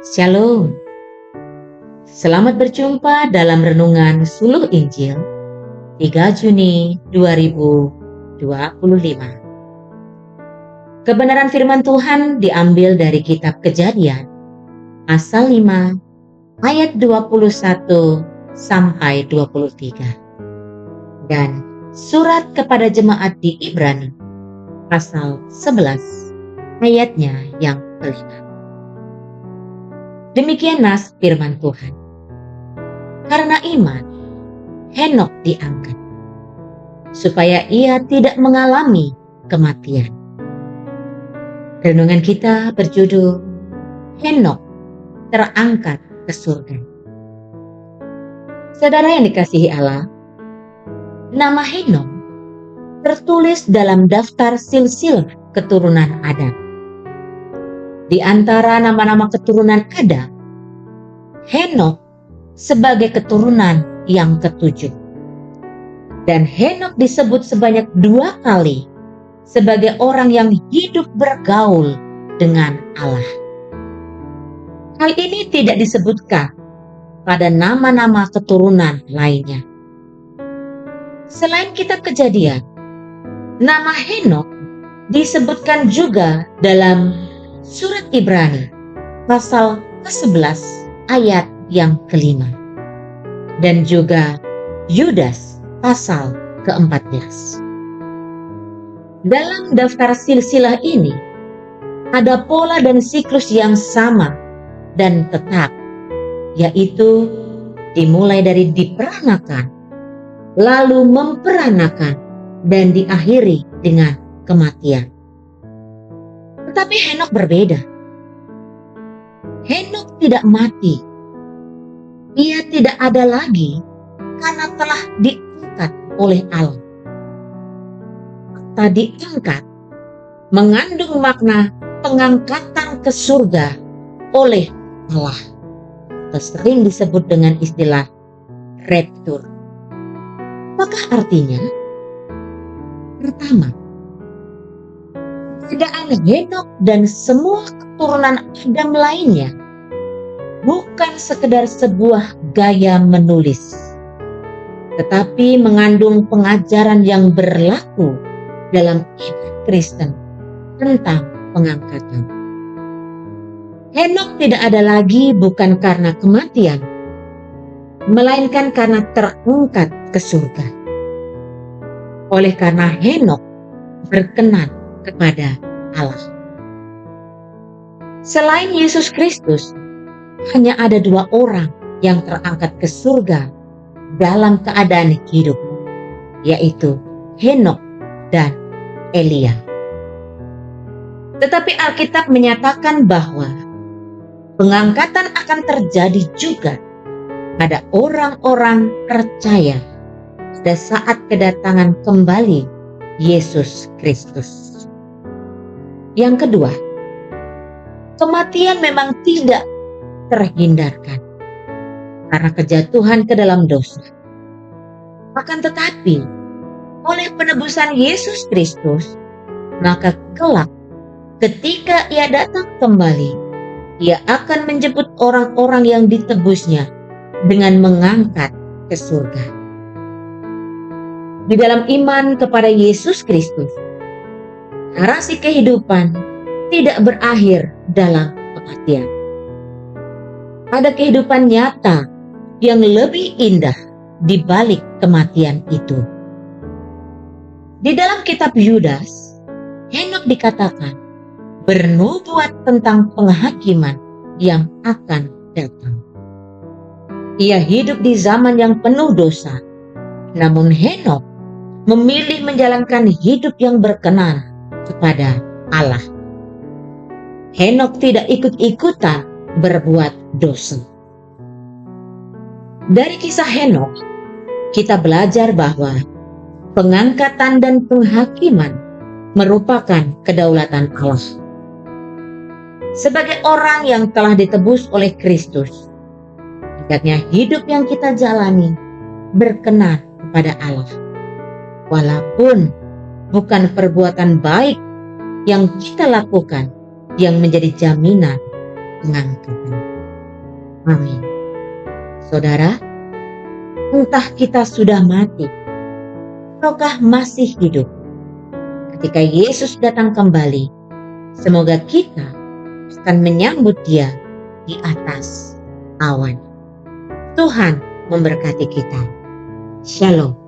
Shalom, selamat berjumpa dalam Renungan Suluh Injil 3 Juni 2025. Kebenaran firman Tuhan diambil dari kitab Kejadian pasal 5 ayat 21 sampai 23 dan surat kepada jemaat di Ibrani pasal 11 ayatnya yang kelima. Demikian nas firman Tuhan. Karena iman, Henokh diangkat, supaya ia tidak mengalami kematian. Renungan kita berjudul Henokh terangkat ke surga. Saudara yang dikasihi Allah, nama Henokh tertulis dalam daftar silsilah keturunan Adam. Di antara nama-nama keturunan Adam, Henokh sebagai keturunan yang ketujuh. Dan Henokh disebut sebanyak 2 kali sebagai orang yang hidup bergaul dengan Allah. Hal ini tidak disebutkan pada nama-nama keturunan lainnya. Selain kitab Kejadian, nama Henokh disebutkan juga dalam surat Ibrani pasal ke-11 ayat yang kelima dan juga Yudas pasal ke-14. Dalam daftar silsilah ini ada pola dan siklus yang sama dan tetap, yaitu dimulai dari diperanakan, lalu memperanakan, dan diakhiri dengan kematian. Tetapi Henokh berbeda. Henokh tidak mati. Ia tidak ada lagi karena telah diangkat oleh Allah. Kata diangkat mengandung makna pengangkatan ke surga oleh Allah, atau sering disebut dengan istilah raptur. Apakah artinya? Pertama, keadaan Henokh dan semua keturunan Adam lainnya bukan sekedar sebuah gaya menulis, tetapi mengandung pengajaran yang berlaku dalam iman Kristen tentang pengangkatan. Henokh tidak ada lagi bukan karena kematian, melainkan karena terangkat ke surga. Oleh karena Henokh berkenan kepada Allah. Selain Yesus Kristus, hanya ada 2 orang yang terangkat ke surga dalam keadaan hidup, yaitu Henokh dan Elia. Tetapi Alkitab menyatakan bahwa pengangkatan akan terjadi juga pada orang-orang percaya pada saat kedatangan kembali Yesus Kristus. Yang kedua, kematian memang tidak terhindarkan karena kejatuhan ke dalam dosa. Akan tetapi, oleh penebusan Yesus Kristus, maka kelak ketika ia datang kembali, ia akan menjemput orang-orang yang ditebusnya dengan mengangkat ke surga. Di dalam iman kepada Yesus Kristus, narasi kehidupan tidak berakhir dalam kematian. Ada kehidupan nyata yang lebih indah di balik kematian itu. Di dalam kitab Yudas, Henokh dikatakan bernubuat tentang penghakiman yang akan datang. Ia hidup di zaman yang penuh dosa, namun Henokh memilih menjalankan hidup yang berkenan kepada Allah. Henokh tidak ikut-ikutan berbuat dosa. Dari kisah Henokh, kita belajar bahwa pengangkatan dan penghakiman merupakan kedaulatan Allah. Sebagai orang yang telah ditebus oleh Kristus, hendaknya hidup yang kita jalani berkenan kepada Allah. Walaupun bukan perbuatan baik yang kita lakukan yang menjadi jaminan pengangkatan. Amin. Saudara, entah kita sudah mati ataukah masih hidup, ketika Yesus datang kembali, semoga kita akan menyambut Dia di atas awan. Tuhan memberkati kita. Shalom.